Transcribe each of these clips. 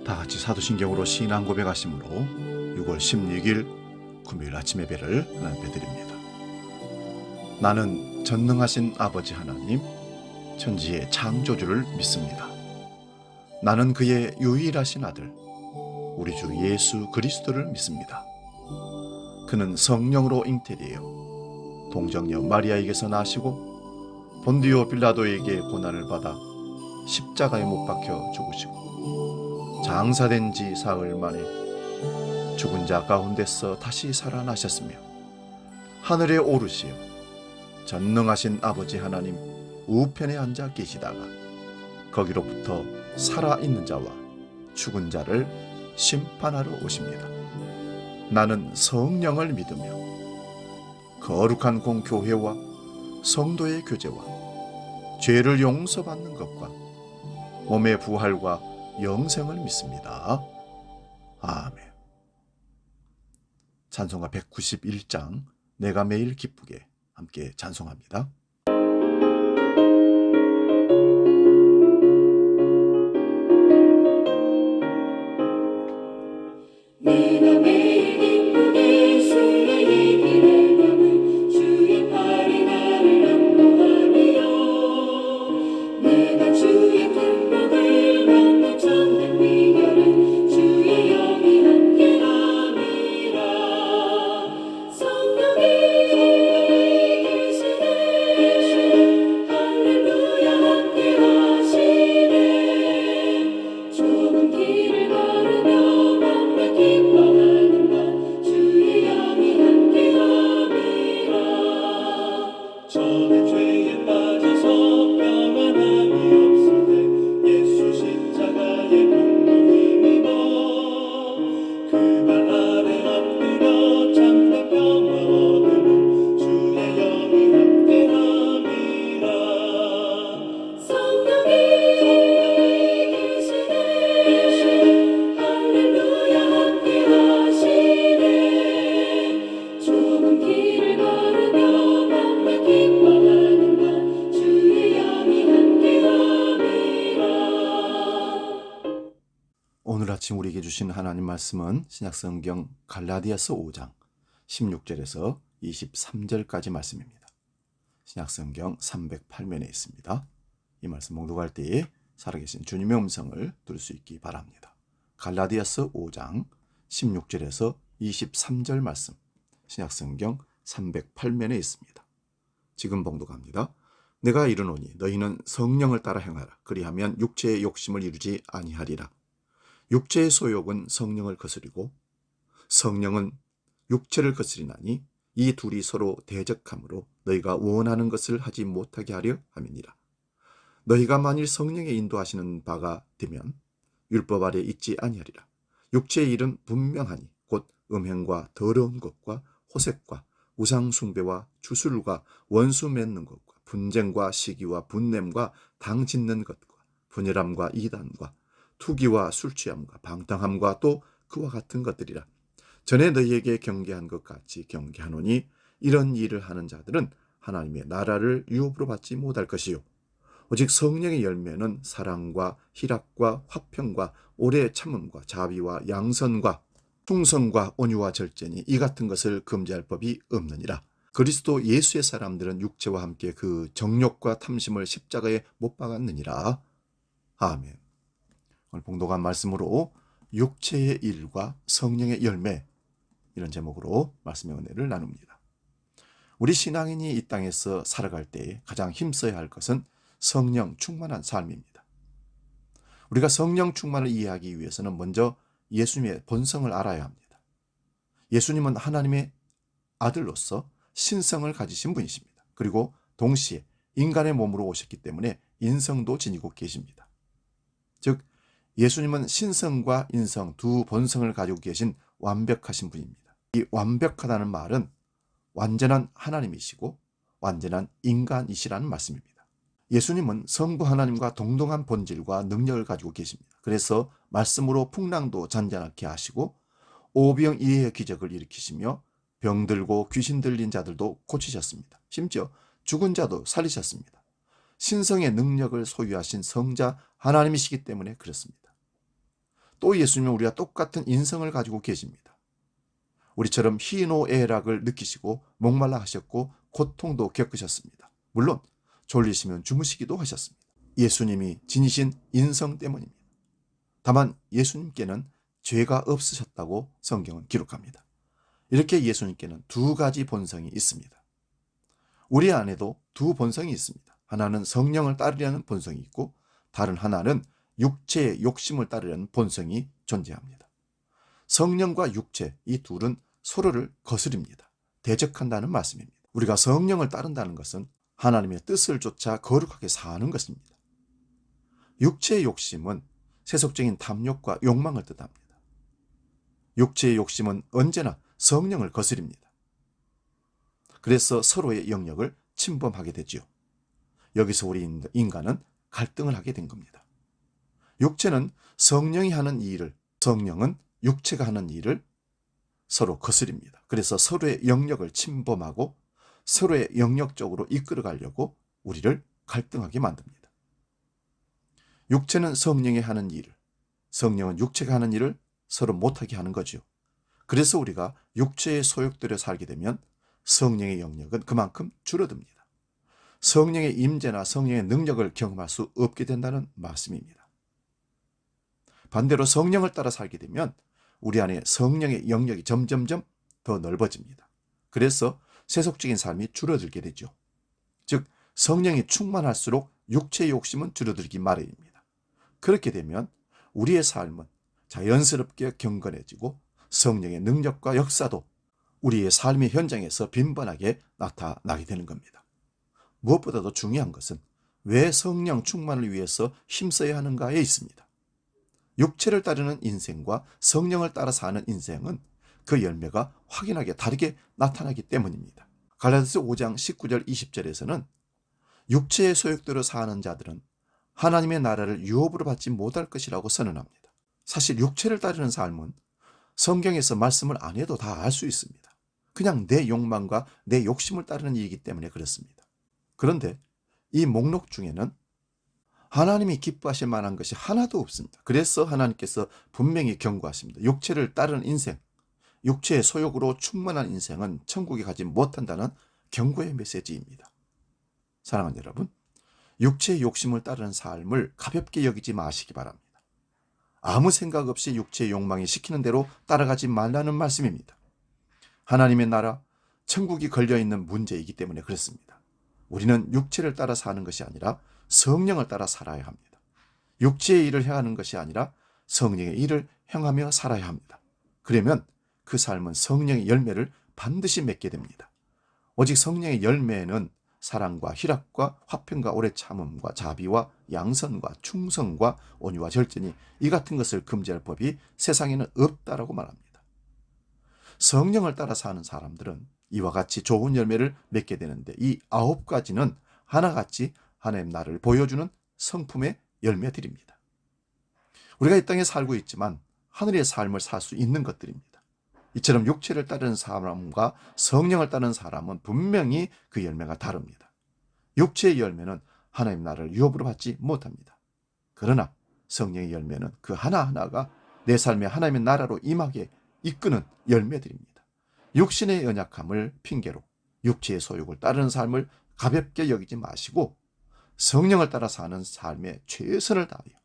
다 같이 사도신경으로 신앙 고백하심으로 6월 16일 금요일 아침 예배를 하나님께 드립니다. 나는 전능하신 아버지 하나님, 천지의 창조주를 믿습니다. 나는 그의 유일하신 아들, 우리 주 예수 그리스도를 믿습니다. 그는 성령으로 잉태되어 동정녀 마리아에게서 나시고 본디오 빌라도에게 고난을 받아 십자가에 못 박혀 죽으시고 장사된 지 사흘 만에 죽은 자 가운데서 다시 살아나셨으며 하늘에 오르시어 전능하신 아버지 하나님 우편에 앉아 계시다가 거기로부터 살아있는 자와 죽은 자를 심판하러 오십니다. 나는 성령을 믿으며 거룩한 공교회와 성도의 교제와 죄를 용서받는 것과 몸의 부활과 영생을 믿습니다. 아멘. 찬송가 191장 내가 매일 기쁘게 함께 찬송합니다. 내가 매일 기쁘게 주의 길을 담을 주의 팔이 나를 안보하며 내가 주의 큰 복을 받는 참된 비결은 주의 영이 함께함이라. 성령이 계시네 할렐루야 함께하시네. 좁은 길을 걸으며 기뻐하는 것 주의 영이 함께함이라. 저는 죄에 빠져서 평안함이 없을 때 예수 십자가의 분노 힘입어 그 발 아래 엎드려 참된 평화 얻으면 주의 영이 함께함이라. 성령이 계시네 할렐루야 함께하시네. 좁은 길을 걸으며 밤낮 기뻐하는 것 주의 영이 함께함이라. 오늘 아침 우리에게 주신 하나님 말씀은 신약성경 갈라디아서 5장 16절에서 23절까지 말씀입니다. 신약성경 308면에 있습니다. 이 말씀 봉독할 때에 살아계신 주님의 음성을 들을 수 있기 바랍니다. 갈라디아서 5장 16절에서 23절 말씀, 신약성경 308면에 있습니다. 지금 봉독합니다. 내가 이르노니 너희는 성령을 따라 행하라. 그리하면 육체의 욕심을 이루지 아니하리라. 육체의 소욕은 성령을 거스리고 성령은 육체를 거스리나니 이 둘이 서로 대적하므로 너희가 원하는 것을 하지 못하게 하려 함이니라. 너희가 만일 성령의 인도하시는 바가 되면 율법 아래 있지 아니하리라. 육체의 일은 분명하니 곧 음행과 더러운 것과 호색과 우상 숭배와 주술과 원수 맺는 것과 분쟁과 시기와 분냄과 당 짓는 것과 분열함과 이단과 투기와 술취함과 방탕함과 또 그와 같은 것들이라. 전에 너희에게 경계한 것 같이 경계하노니 이런 일을 하는 자들은 하나님의 나라를 유업으로 받지 못할 것이요 오직 성령의 열매는 사랑과 희락과 화평과 오래 참음과 자비와 양선과 충성과 온유와 절제니 이 같은 것을 금지할 법이 없느니라. 그리스도 예수의 사람들은 육체와 함께 그 정욕과 탐심을 십자가에 못 박았느니라. 아멘. 오늘 봉독한 말씀으로 육체의 일과 성령의 열매, 이런 제목으로 말씀의 은혜를 나눕니다. 우리 신앙인이 이 땅에서 살아갈 때 가장 힘써야 할 것은 성령 충만한 삶입니다. 우리가 성령 충만을 이해하기 위해서는 먼저 예수님의 본성을 알아야 합니다. 예수님은 하나님의 아들로서 신성을 가지신 분이십니다. 그리고 동시에 인간의 몸으로 오셨기 때문에 인성도 지니고 계십니다. 즉 예수님은 신성과 인성 두 본성을 가지고 계신 완벽하신 분입니다. 이 완벽하다는 말은 완전한 하나님이시고 완전한 인간이시라는 말씀입니다. 예수님은 성부 하나님과 동등한 본질과 능력을 가지고 계십니다. 그래서 말씀으로 풍랑도 잔잔하게 하시고 오병이어의 기적을 일으키시며 병들고 귀신 들린 자들도 고치셨습니다. 심지어 죽은 자도 살리셨습니다. 신성의 능력을 소유하신 성자 하나님이시기 때문에 그렇습니다. 또 예수님은 우리와 똑같은 인성을 가지고 계십니다. 우리처럼 희노애락을 느끼시고 목말라 하셨고 고통도 겪으셨습니다. 물론 졸리시면 주무시기도 하셨습니다. 예수님이 지니신 인성 때문입니다. 다만 예수님께는 죄가 없으셨다고 성경은 기록합니다. 이렇게 예수님께는 두 가지 본성이 있습니다. 우리 안에도 두 본성이 있습니다. 하나는 성령을 따르려는 본성이 있고 다른 하나는 육체의 욕심을 따르려는 본성이 존재합니다. 성령과 육체, 이 둘은 서로를 거스립니다. 대적한다는 말씀입니다. 우리가 성령을 따른다는 것은 하나님의 뜻을 쫓아 거룩하게 사는 것입니다. 육체의 욕심은 세속적인 탐욕과 욕망을 뜻합니다. 육체의 욕심은 언제나 성령을 거스립니다. 그래서 서로의 영역을 침범하게 되지요. 여기서 우리 인간은 갈등을 하게 된 겁니다. 육체는 성령이 하는 일을, 성령은 육체가 하는 일을 서로 거스립니다. 그래서 서로의 영역을 침범하고 서로의 영역 쪽으로 이끌어가려고 우리를 갈등하게 만듭니다. 육체는 성령이 하는 일을, 성령은 육체가 하는 일을 서로 못하게 하는 거죠. 그래서 우리가 육체의 소욕대로 살게 되면 성령의 영역은 그만큼 줄어듭니다. 성령의 임재나 성령의 능력을 경험할 수 없게 된다는 말씀입니다. 반대로 성령을 따라 살게 되면 우리 안에 성령의 영역이 점점점 더 넓어집니다. 그래서 세속적인 삶이 줄어들게 되죠. 즉 성령이 충만할수록 육체의 욕심은 줄어들기 마련입니다. 그렇게 되면 우리의 삶은 자연스럽게 경건해지고 성령의 능력과 역사도 우리의 삶의 현장에서 빈번하게 나타나게 되는 겁니다. 무엇보다도 중요한 것은 왜 성령 충만을 위해서 힘써야 하는가에 있습니다. 육체를 따르는 인생과 성령을 따라 사는 인생은 그 열매가 확연하게 다르게 나타나기 때문입니다. 갈라디아서 5장 19절 20절에서는 육체의 소욕대로 사는 자들은 하나님의 나라를 유업으로 받지 못할 것이라고 선언합니다. 사실 육체를 따르는 삶은 성경에서 말씀을 안 해도 다 알 수 있습니다. 그냥 내 욕망과 내 욕심을 따르는 일이기 때문에 그렇습니다. 그런데 이 목록 중에는 하나님이 기뻐하실 만한 것이 하나도 없습니다. 그래서 하나님께서 분명히 경고하십니다. 육체를 따르는 인생, 육체의 소욕으로 충만한 인생은 천국에 가지 못한다는 경고의 메시지입니다. 사랑하는 여러분, 육체의 욕심을 따르는 삶을 가볍게 여기지 마시기 바랍니다. 아무 생각 없이 육체의 욕망이 시키는 대로 따라가지 말라는 말씀입니다. 하나님의 나라, 천국이 걸려있는 문제이기 때문에 그렇습니다. 우리는 육체를 따라 사는 것이 아니라 성령을 따라 살아야 합니다. 육체의 일을 행하는 것이 아니라 성령의 일을 행하며 살아야 합니다. 그러면 그 삶은 성령의 열매를 반드시 맺게 됩니다. 오직 성령의 열매는 사랑과 희락과 화평과 오래 참음과 자비와 양선과 충성과 온유와 절제니 이 같은 것을 금지할 법이 세상에는 없다라고 말합니다. 성령을 따라 사는 사람들은 이와 같이 좋은 열매를 맺게 되는데 이 9가지는 하나같이 하나님 나라를 보여주는 성품의 열매들입니다. 우리가 이 땅에 살고 있지만 하늘의 삶을 살 수 있는 것들입니다. 이처럼 육체를 따르는 사람과 성령을 따르는 사람은 분명히 그 열매가 다릅니다. 육체의 열매는 하나님 나라를 유업으로 받지 못합니다. 그러나 성령의 열매는 그 하나하나가 내 삶에 하나님의 나라로 임하게 이끄는 열매들입니다. 육신의 연약함을 핑계로 육체의 소욕을 따르는 삶을 가볍게 여기지 마시고 성령을 따라 사는 삶에 최선을 다하여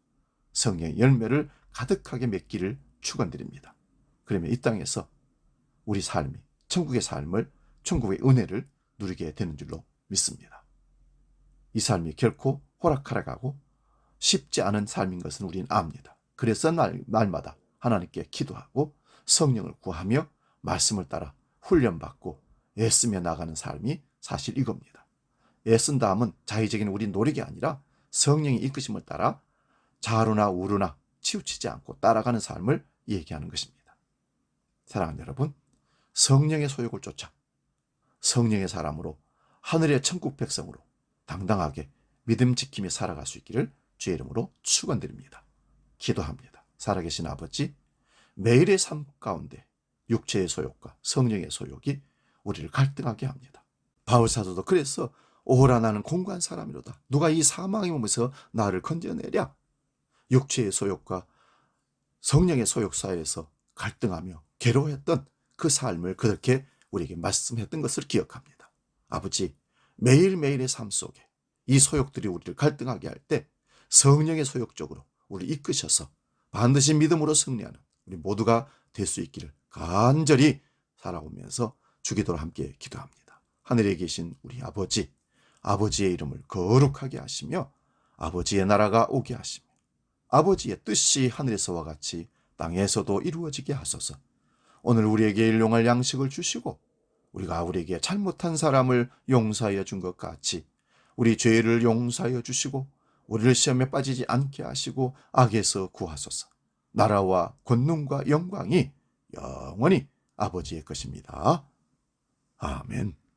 성령의 열매를 가득하게 맺기를 축원드립니다. 그러면 이 땅에서 우리 삶이 천국의 삶을, 천국의 은혜를 누리게 되는 줄로 믿습니다. 이 삶이 결코 호락호락하고 쉽지 않은 삶인 것은 우리는 압니다. 그래서 날마다 하나님께 기도하고 성령을 구하며 말씀을 따라 훈련받고 애쓰며 나가는 삶이 사실 이겁니다. 애쓴다 함은 자의적인 우리 노력이 아니라 성령의 이끄심을 따라 좌로나 우로나 치우치지 않고 따라가는 삶을 얘기하는 것입니다. 사랑하는 여러분, 성령의 소욕을 쫓아 성령의 사람으로 하늘의 천국 백성으로 당당하게 믿음 지키며 살아갈 수 있기를 주의 이름으로 축원드립니다. 기도합니다. 살아계신 아버지, 매일의 삶 가운데 육체의 소욕과 성령의 소욕이 우리를 갈등하게 합니다. 바울 사도도 그래서 오라 나는 공고한 사람이로다. 누가 이 사망의 몸에서 나를 건져내랴. 육체의 소욕과 성령의 소욕 사이에서 갈등하며 괴로워했던 그 삶을 그렇게 우리에게 말씀했던 것을 기억합니다. 아버지, 매일매일의 삶 속에 이 소욕들이 우리를 갈등하게 할 때 성령의 소욕 쪽으로 우리를 이끄셔서 반드시 믿음으로 승리하는 우리 모두가 될 수 있기를 간절히 살아오면서 주기도로 함께 기도합니다. 하늘에 계신 우리 아버지, 아버지의 이름을 거룩하게 하시며 아버지의 나라가 오게 하시며 아버지의 뜻이 하늘에서와 같이 땅에서도 이루어지게 하소서. 오늘 우리에게 일용할 양식을 주시고 우리가 우리에게 잘못한 사람을 용서하여 준 것 같이 우리 죄를 용서하여 주시고 우리를 시험에 빠지지 않게 하시고 악에서 구하소서. 나라와 권능과 영광이 영원히 아버지의 것입니다. 아멘.